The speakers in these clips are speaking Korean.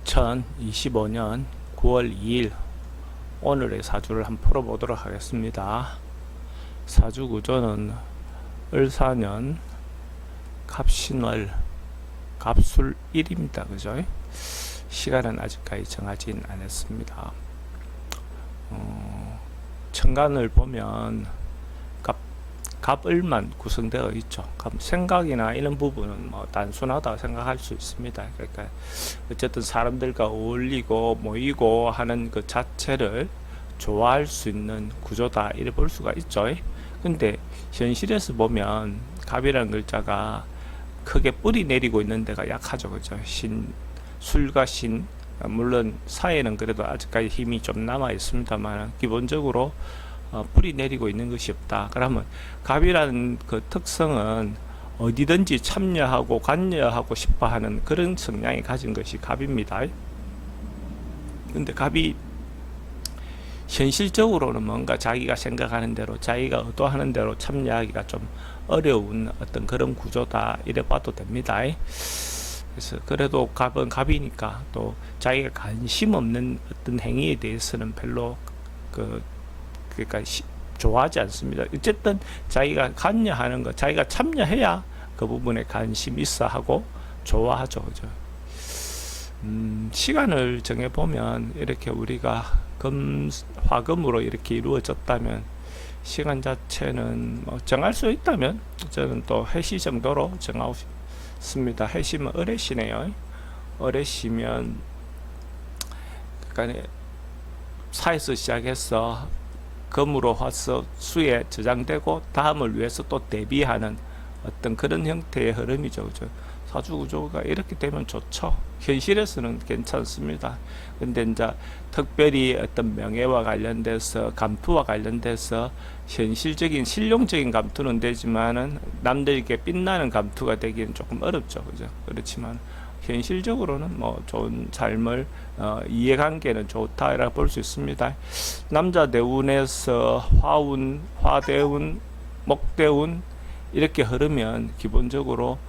2025년 9월 2일 오늘의 사주를 한번 풀어보도록 하겠습니다. 사주 구조는 을사년 갑신월 갑술일입니다. 그죠? 시간은 아직까지 정하진 않았습니다. 천간을 보면 갑을만 구성되어 있죠. 생각이나 이런 부분은 뭐 단순하다고 생각할 수 있습니다. 그러니까 어쨌든 사람들과 어울리고 모이고 하는 그 자체를 좋아할 수 있는 구조다 이래 볼 수가 있죠. 근데 현실에서 보면 갑이라는 글자가 크게 뿌리 내리고 있는 데가 약하죠. 그죠? 술과 신, 물론 사회는 그래도 아직까지 힘이 좀 남아 있습니다만 기본적으로 뿌리 내리고 있는 것이 없다. 그러면 갑이라는 그 특성은 어디든지 참여하고 관여하고 싶어 하는 그런 성향이 가진 것이 갑입니다. 근데 갑이 현실적으로는 뭔가 자기가 생각하는 대로 자기가 의도하는 대로 참여하기가 좀 어려운 어떤 그런 구조다 이래 봐도 됩니다. 그래서 그래도 갑은 갑이니까 또 자기가 관심 없는 어떤 행위에 대해서는 별로 그러니까 좋아하지 않습니다. 어쨌든 자기가 관여하는 거, 자기가 참여해야 그 부분에 관심 있어 하고 좋아하죠. 그죠? 시간을 정해 보면 이렇게 우리가 화금으로 이렇게 이루어졌다면 시간 자체는 뭐 정할 수 있다면 저는 또 해시 정도로 정하고 싶습니다. 해시면 을해시네요. 을해시면 그러니까 사에서 시작해서 금으로 화서 수에 저장되고 다음을 위해서 또 대비하는 어떤 그런 형태의 흐름이죠. 그죠? 사주 구조가 이렇게 되면 좋죠. 현실에서는 괜찮습니다. 근데 이제 특별히 어떤 명예와 관련돼서 감투와 관련돼서 현실적인 실용적인 감투는 되지만은 남들에게 빛나는 감투가 되기는 조금 어렵죠. 그죠? 그렇지만 현실적으로는 뭐 좋은 삶을 이해관계는 좋다라고 볼 수 있습니다. 남자 대운에서 화운, 화대운, 목대운 이렇게 흐르면 기본적으로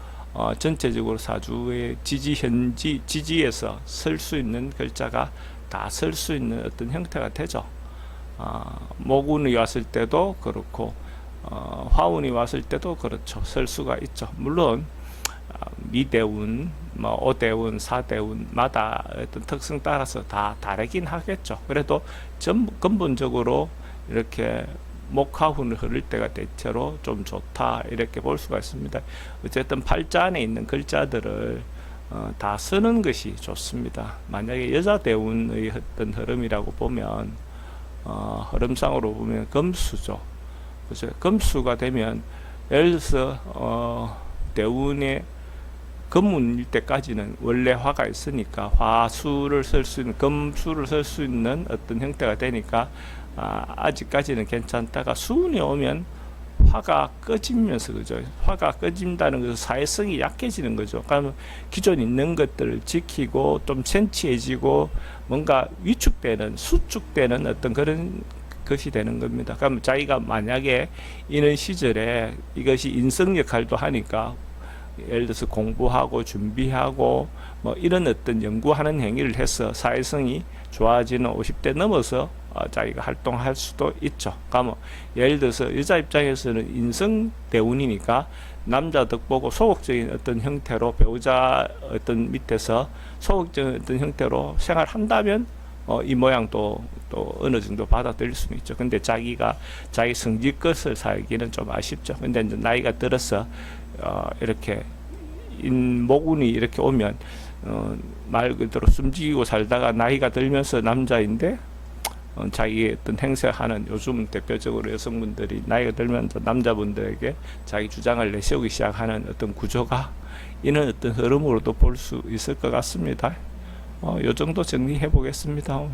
전체적으로 사주의 지지에서 쓸 수 있는 글자가 다 쓸 수 있는 어떤 형태가 되죠. 목운이 왔을 때도 그렇고 화운이 왔을 때도 그렇죠. 쓸 수가 있죠. 물론 미대운, 뭐 오대운, 사대운마다 어떤 특성 따라서 다 다르긴 하겠죠. 그래도 근본적으로 이렇게 목화운을 흐를 때가 대체로 좀 좋다 이렇게 볼 수가 있습니다. 어쨌든 팔자 안에 있는 글자들을 다 쓰는 것이 좋습니다. 만약에 여자 대운의 어떤 흐름이라고 보면 흐름상으로 보면 금수죠. 그죠? 금수가 되면 예를 들어서 대운의 금운일 때까지는 원래 화가 있으니까 화수를 쓸 수 있는 금수를 쓸 수 있는 어떤 형태가 되니까 아직까지는 괜찮다가 수운이 오면 화가 꺼지면서 그죠? 화가 꺼진다는 것은 사회성이 약해지는 거죠. 그러면 기존 있는 것들을 지키고 좀 센치해지고 뭔가 위축되는 수축되는 어떤 그런 것이 되는 겁니다. 그러면 자기가 만약에 이런 시절에 이것이 인성 역할도 하니까 예를 들어서 공부하고 준비하고 뭐 이런 어떤 연구하는 행위를 해서 사회성이 좋아지는 50대 넘어서 자기가 활동할 수도 있죠. 그러면 예를 들어서 여자 입장에서는 인성 대운이니까 남자 덕 보고 소극적인 어떤 형태로 배우자 어떤 밑에서 소극적인 어떤 형태로 생활한다면 이 모양도 또 어느 정도 받아들일 수는 있죠. 근데 자기가 자기 성질것을 살기는 좀 아쉽죠. 근데 이제 나이가 들어서 이렇게 목운이 이렇게 오면 말 그대로 숨지고 살다가 나이가 들면서 남자인데 자기의 어떤 행세하는 요즘 대표적으로 여성분들이 나이가 들면서 남자분들에게 자기 주장을 내세우기 시작하는 어떤 구조가 이런 어떤 흐름으로도 볼 수 있을 것 같습니다. 요 정도 정리해 보겠습니다.